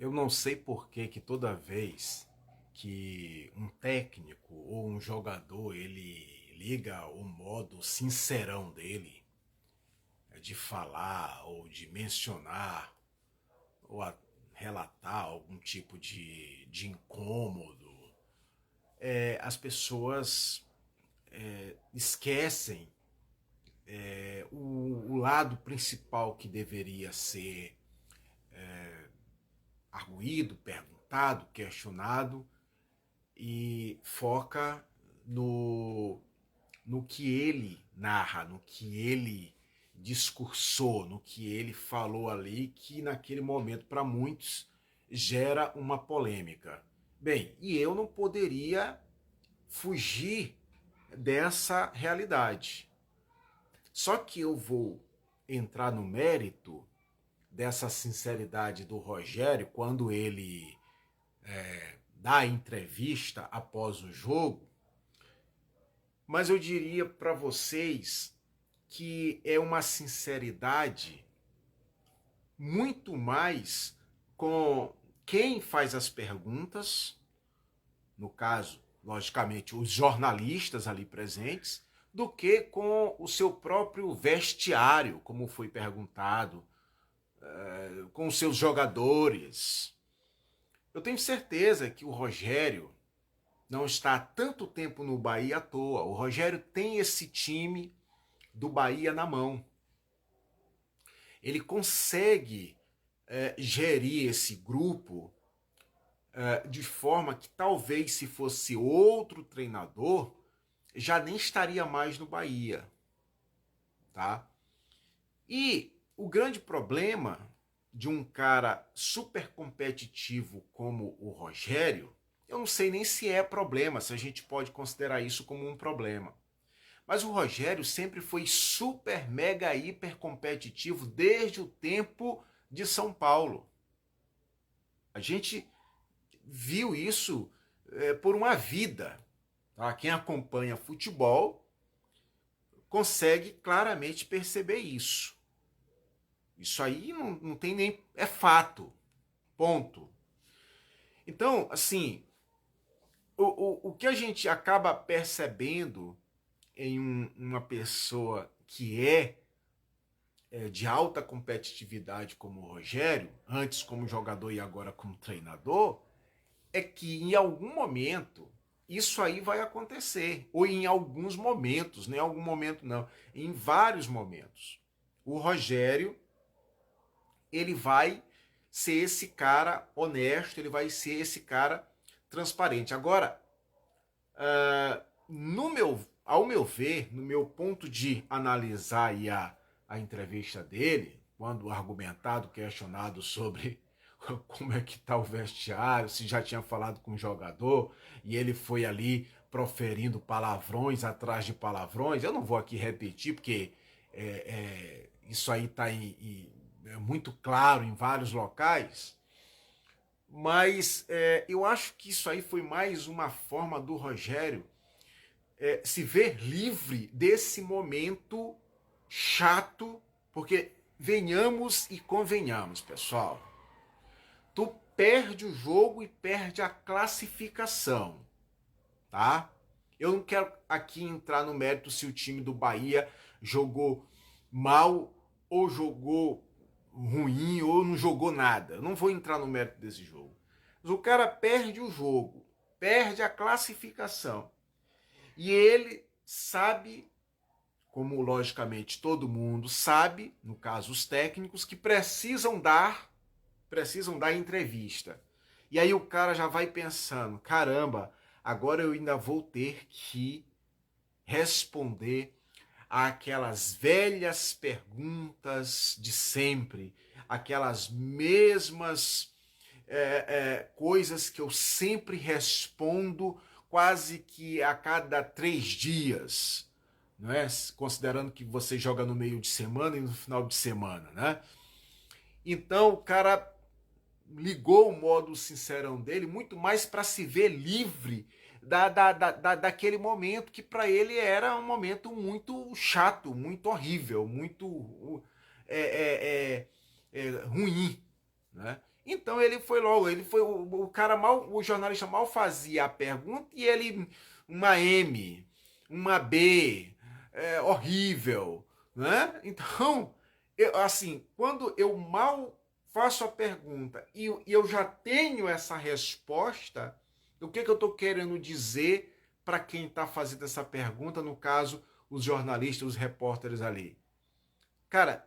Eu não sei por que toda vez que um técnico ou um jogador ele liga o modo sincerão dele de falar ou de mencionar ou relatar algum tipo de incômodo, as pessoas esquecem o lado principal que deveria ser arguído, perguntado, questionado e foca no, no que ele narra, no que ele discursou, no que ele falou ali, que naquele momento, para muitos, gera uma polêmica. Bem, e eu não poderia fugir dessa realidade. Só que eu vou entrar no mérito dessa sinceridade do Rogério quando ele dá a entrevista após o jogo, mas eu diria para vocês que é uma sinceridade muito mais com quem faz as perguntas, no caso, logicamente, os jornalistas ali presentes, do que com o seu próprio vestiário, como foi perguntado, com os seus jogadores. Eu tenho certeza que o Rogério não está há tanto tempo no Bahia à toa. O Rogério tem esse time do Bahia na mão. Ele consegue gerir esse grupo de forma que talvez se fosse outro treinador, já nem estaria mais no Bahia, tá? E o grande problema de um cara super competitivo como o Rogério, eu não sei nem se é problema, se a gente pode considerar isso como um problema. Mas o Rogério sempre foi super, mega, hiper competitivo desde o tempo de São Paulo. A gente viu isso por uma vida. Tá? Quem acompanha futebol consegue claramente perceber isso. Isso aí não tem nem. É fato. Ponto. Então, assim, o que a gente acaba percebendo em uma pessoa que de alta competitividade como o Rogério, antes como jogador e agora como treinador, é que em algum momento isso aí vai acontecer. Ou em alguns momentos, nem em algum momento não, em vários momentos. O Rogério, ele vai ser esse cara honesto, ele vai ser esse cara transparente. Agora, ao meu ver, no meu ponto de analisar aí a entrevista dele, quando argumentado, questionado sobre como é que tá o vestiário, se já tinha falado com o jogador, e ele foi ali proferindo palavrões atrás de palavrões. Eu não vou aqui repetir, porque isso aí está é muito claro em vários locais, mas eu acho que isso aí foi mais uma forma do Rogério se ver livre desse momento chato, porque venhamos e convenhamos, pessoal. Tu perde o jogo e perde a classificação, tá? Eu não quero aqui entrar no mérito se o time do Bahia jogou mal ou jogou ruim ou não jogou nada. Eu não vou entrar no mérito desse jogo. Mas o cara perde o jogo, perde a classificação. E ele sabe, como logicamente todo mundo sabe, no caso os técnicos, que precisam dar entrevista. E aí o cara já vai pensando, caramba, agora eu ainda vou ter que responder àquelas velhas perguntas de sempre, aquelas mesmas coisas que eu sempre respondo quase que a cada 3 dias, não é? Considerando que você joga no meio de semana e no final de semana, né? Então o cara ligou o modo sincerão dele muito mais para se ver livre daquele momento que para ele era um momento muito chato, muito horrível, muito ruim, né? Então ele foi logo, ele foi o cara mal, o jornalista mal fazia a pergunta e ele uma M, uma B, horrível, né? Então, assim, quando eu mal faço a pergunta e eu já tenho essa resposta, o que eu estou querendo dizer para quem está fazendo essa pergunta, no caso, os jornalistas, os repórteres ali? Cara,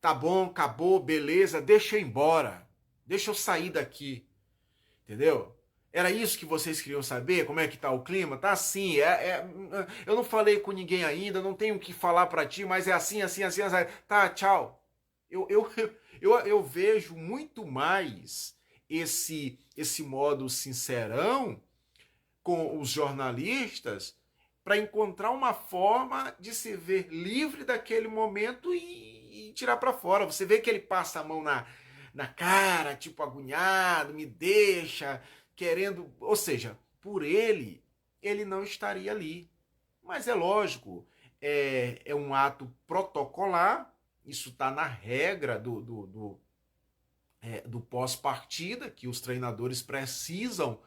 tá bom, acabou, beleza, deixa eu ir embora. Deixa eu sair daqui, entendeu? Era isso que vocês queriam saber? Como é que tá o clima? Tá assim, eu não falei com ninguém ainda, não tenho o que falar para ti, mas é assim, assim, assim, assim. Tá, tchau. Eu vejo muito mais esse modo sincerão com os jornalistas para encontrar uma forma de se ver livre daquele momento e tirar para fora. Você vê que ele passa a mão na cara, tipo agoniado, me deixa, querendo. Ou seja, por ele não estaria ali. Mas é lógico, é um ato protocolar, isso está na regra do pós-partida, que os treinadores precisam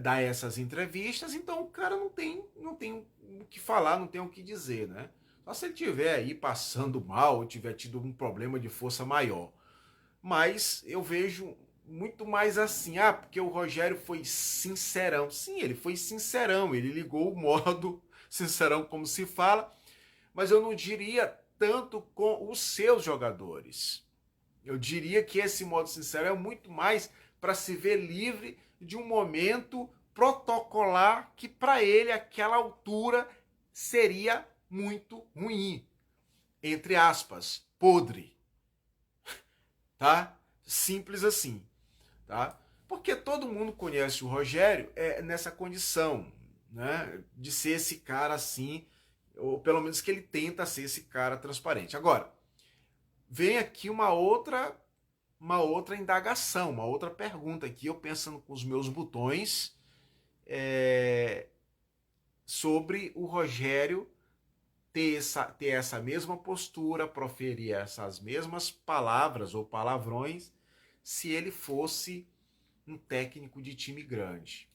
dar essas entrevistas, então o cara não tem o que falar, não tem o que dizer, né? Só se ele tiver aí passando mal ou tiver tido um problema de força maior. Mas eu vejo muito mais assim, porque o Rogério foi sincerão. Sim, ele foi sincerão, ele ligou o modo sincerão como se fala, mas eu não diria tanto com os seus jogadores. Eu diria que esse modo sincero é muito mais para se ver livre de um momento protocolar que para ele aquela altura seria muito ruim, entre aspas, podre, tá? Simples assim, tá? Porque todo mundo conhece o Rogério nessa condição, né, de ser esse cara assim, ou pelo menos que ele tenta ser esse cara transparente. Agora, vem aqui uma outra indagação, uma outra pergunta aqui, eu pensando com os meus botões, é, sobre o Rogério ter essa mesma postura, proferir essas mesmas palavras ou palavrões, se ele fosse um técnico de time grande.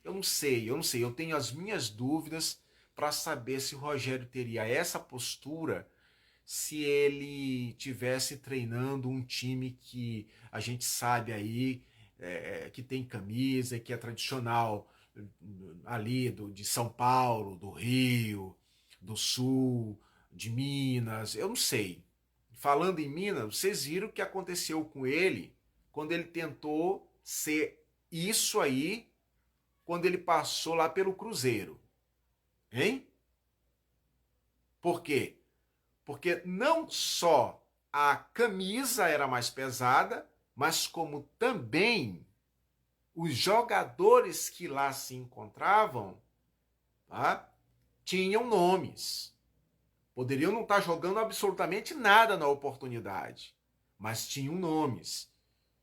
Eu não sei, eu tenho as minhas dúvidas para saber se o Rogério teria essa postura se ele tivesse treinando um time que a gente sabe aí que tem camisa, que é tradicional ali de São Paulo, do Rio, do Sul, de Minas, eu não sei. Falando em Minas, vocês viram o que aconteceu com ele quando ele tentou ser isso aí, quando ele passou lá pelo Cruzeiro, hein? Por quê? Porque não só a camisa era mais pesada, mas como também os jogadores que lá se encontravam, tá, tinham nomes. Poderiam não estar jogando absolutamente nada na oportunidade, mas tinham nomes,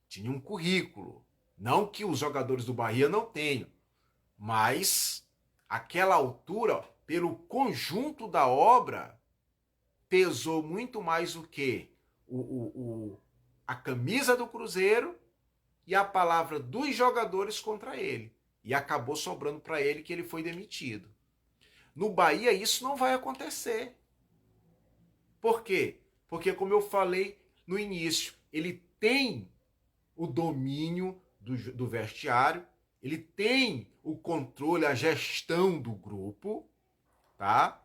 tinham um currículo. Não que os jogadores do Bahia não tenham, mas aquela altura, pelo conjunto da obra, pesou muito mais o que? A camisa do Cruzeiro e a palavra dos jogadores contra ele. E acabou sobrando para ele que ele foi demitido. No Bahia isso não vai acontecer. Por quê? Porque, como eu falei no início, ele tem o domínio do vestiário, ele tem o controle, a gestão do grupo, tá?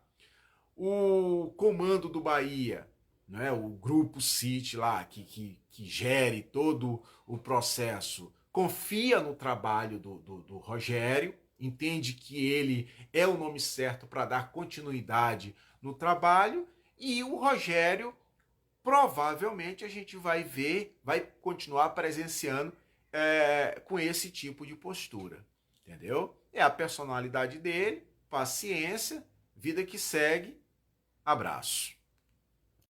O comando do Bahia, né, o grupo City lá, que gere todo o processo, confia no trabalho do Rogério, entende que ele é o nome certo para dar continuidade no trabalho, e o Rogério, provavelmente, a gente vai ver, vai continuar presenciando com esse tipo de postura, entendeu? É a personalidade dele, paciência, vida que segue. Abraço.